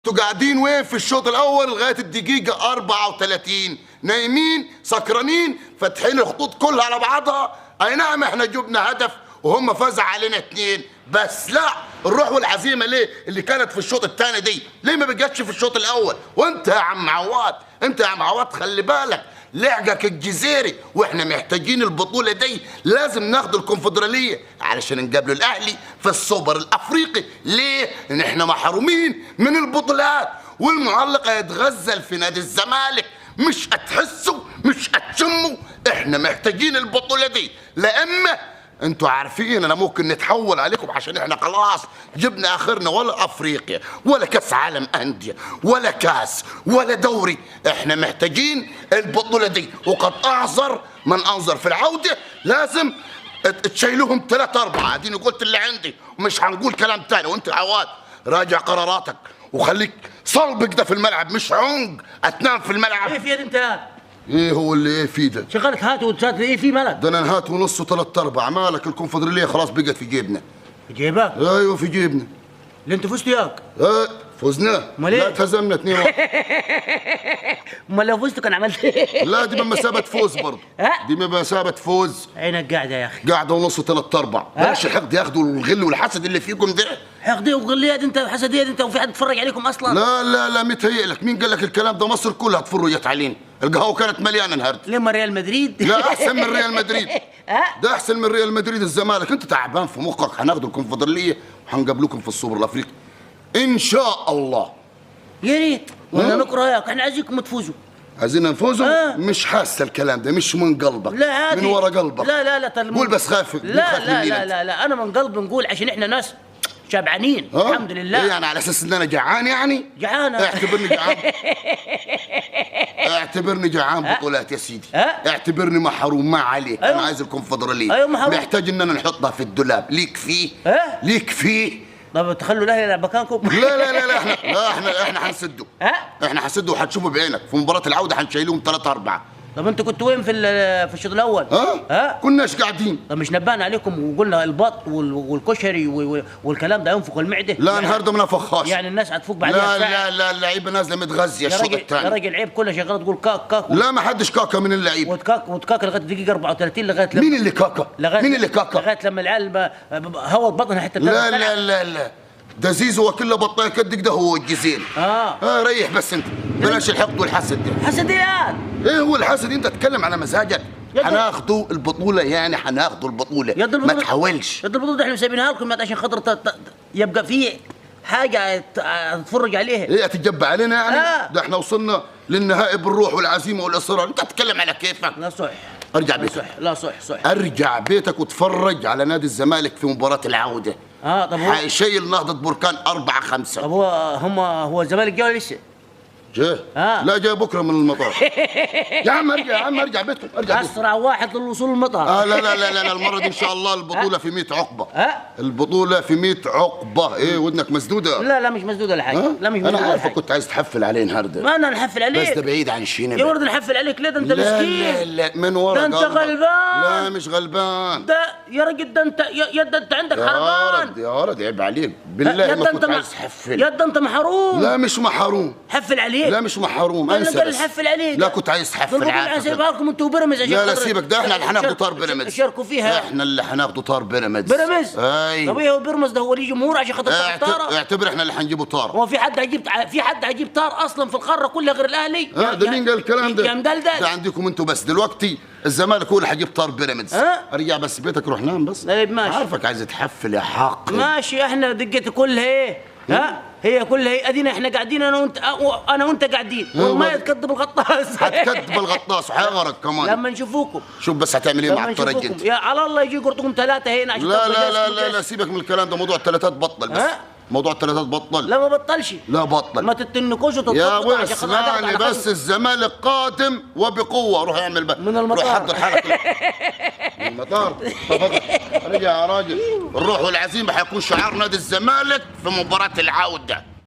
انتوا قاعدين وين في الشوط الاول لغايه الدقيقه 34 نايمين سكرانين فاتحين الخطوط كلها على بعضها. اي نعم احنا جبنا هدف وهم فازوا علينا 2 بس لا الروح والعزيمه ليه اللي كانت في الشوط الثاني دي ليه ما بقتش في الشوط الاول؟ وانت يا عم عواد انت يا عم عواد خلي بالك لعقك الجزيري واحنا محتاجين البطوله دي. لازم ناخد الكونفدراليه علشان نقابلوا الاهلي في السوبر الافريقي. ليه؟ ان احنا محرومين من البطولات والمعلق هيتغزل في نادي الزمالك. مش هتحسوا مش هتشموا احنا محتاجين البطوله دي. لا اما انتوا عارفين انا ممكن نتحول عليكم عشان احنا خلاص جبنا اخرنا ولا افريقيا ولا كاس عالم انديه ولا كاس ولا دوري. احنا محتاجين البطوله دي وقد اعذر من انظر في العوده. لازم تشيلوهم 3-4 اديني قلت اللي عندي ومش هنقول كلام تاني. وانت يا عواد راجع قراراتك وخليك صلب كده في الملعب مش عنق هتنام في الملعب. ايه في يد انت؟ ايه هو اللي ايه في ده؟ شغلت هات وتسات ايه في ملك؟ ده انا هات ونص و3/4 مالك الكونفدراليه خلاص بقت في جيبنا. في جيبك؟ ايوه في جيبنا. اللي انتوا فزتوا ياك؟ ايه فزنا؟ امال ايه؟ لا اتهزمنا 2-1. امال لو فزتوا كان عملت ايه؟ لا دي بمثابة فوز برضه. دي بمثابة فوز. عينك قاعده يا اخي. قاعده ونص و3/4. بلاش الحقد ياخدوا الغل والحسد اللي فيكم ده. حقدي وغليات انت وحسديات انت وفي حد يتفرج عليكم اصلا؟ لا متهيأ لك. مين قال لك الكلام ده؟ مصر كلها تفرجت علينا. القهوه كانت مليانه النهارده. لما ريال مدريد؟ لا احسن من ريال مدريد. ده احسن من ريال مدريد. الزمالك انت تعبان في مخك. هناخدوا الكونفدراليه وهنقابلوكم في السوبر الافريقي ان شاء الله. يا ريت وانا نكرهك. احنا عايزينكم تفوزوا. عايزين نفوزوا؟ مش حاسه الكلام ده مش من قلبك. لا عادي من ورا قلبك. لا قول بس خايف. لا انا من قلبي نقول عشان احنا ناس شبعانين الحمد لله. ايه يعني على اساس ان انا جعان يعني؟ جعان. اعتبرني جعان. اعتبرني جعان بطولات يا سيدي. اعتبرني محروم ما عليك. انا عايز الكونفدراليه. ايوه محروم. محتاج اننا نحطها في الدولاب. ليك فيه؟ ليك فيه؟ طب تخلوا الاهلي يلعب مكانكم؟ لا احنا هنسده. احنا هنسده وهتشوفوا بعينك في مباراه العوده هنشيلهم 3-4. طب انتوا كنتوا وين في الشوط الاول؟ كناش قاعدين. طب مش نبهنا عليكم وقلنا البط والكشري والكلام ده ينفخ المعده؟ لا النهارده ما نفخاش. يعني الناس هتفوق بعدين. لا اللعيبه نازله متغذيه الشوط الثاني. يا راجل عيب كلها شغاله تقول كاك. لا ما حدش كاكا من اللعيبه. وتكاك لغايه الدقيقه 34 لغايه لما مين اللي كاكا؟ مين اللي كاكا؟ لغايه لما العيال هوت بطنها حتى. لا ده زيزو وكله بطايه كدك ده هو الجزيري. ريح بس انت بلاش الحقد والحسد ده. حسديات. ايه هو الحسد؟ انت تتكلم على مزاجك. هناخدوا البطوله يعني هناخدوا البطوله ما تحاولش. البطوله دي احنا سايبينها لكم عشان خاطر يبقى في حاجه تتفرج عليها. ايه هتتجبى علينا يعني؟ ده احنا وصلنا للنهائي بالروح والعزيمه والاصرار. انت تتكلم على كيفك. لا صح. ارجع بيتك. لا صح. ارجع بيتك وتفرج على نادي الزمالك في مباراه العوده. طب هو حيشيل نهضه بركان 4-5. طب هو الزمالك جاي لسه؟ جاء؟ لا جاء بكره من المطار. يا عم ارجع بيتكم. اسرع واحد للوصول المطار. لا المره دي ان شاء الله البطوله في 100 عقبه. البطوله في 100 عقبه. ايه ودنك مسدوده؟ لا مش مسدوده ولا حاجه. لا مش مسدوده. انا عارفك كنت عايز تحفل عليه النهارده. ما انا نحفل عليك بس ده بعيد عن الشينه. يا ولد نحفل عليك ليه؟ ده انت مسكين. لا من ورا ده انت غلبان. لا مش غلبان. ده يا راجل ده انت عندك حرمان. يا ولد عيب عليك بالله ما كنت عايز تحفل. يا ده انت محروم. لا مش محروم. حفل عليك. لا مش محروم. انسى بس. نحفل عليك. لا كنت عايز تحفل عليك. سيبها لكم انتوا وبيراميدز. لا سيبك. ده احنا اللي هناخدوا طار بيراميدز. شاركوا فيها. احنا اللي هناخدوا طار بيراميدز. طب ايه هو بيراميدز ده هو ليه جمهور عشان خاطر طاره؟ اعتبر احنا اللي هنجيبوا طار. هو في حد هيجيب طار اصلا في القاره كلها غير الاهلي؟ ده مين قال الكلام ده؟ يا مدلدل. ده عندكم انتوا بس. دلوقتي الزمالك هو اللي هيجيب طار بيراميدز. ارجع بس بيتك روح نام بس. طيب ماشي. عارفك عايز تحفل يا حق. ماشي. احنا دقتي كلها ايه؟ هي كلها هي ادينا احنا قاعدين انا وانت قاعدين والله تكذب الغطاس. هتكذب الغطاس وحيغرق كمان لما نشوفوكم. شوف بس هتعمل ايه مع الترجي انت. يا على الله يجي يقرطكم 3 هنا عشان لا سيبك من الكلام ده. موضوع الثلاثات بطل بس. موضوع الثلاثات بطل. لا ما بطلش. لا بطل. ما تتنكوش يا ويس اسمعني بس. الزمالك قادم وبقوه. روح اعمل بقى من المطار. روح حضر حالك من المطار. تفضل رجع يا راجل. الروح والعزيمه حيكون شعار نادي الزمالك في مباراه العوده.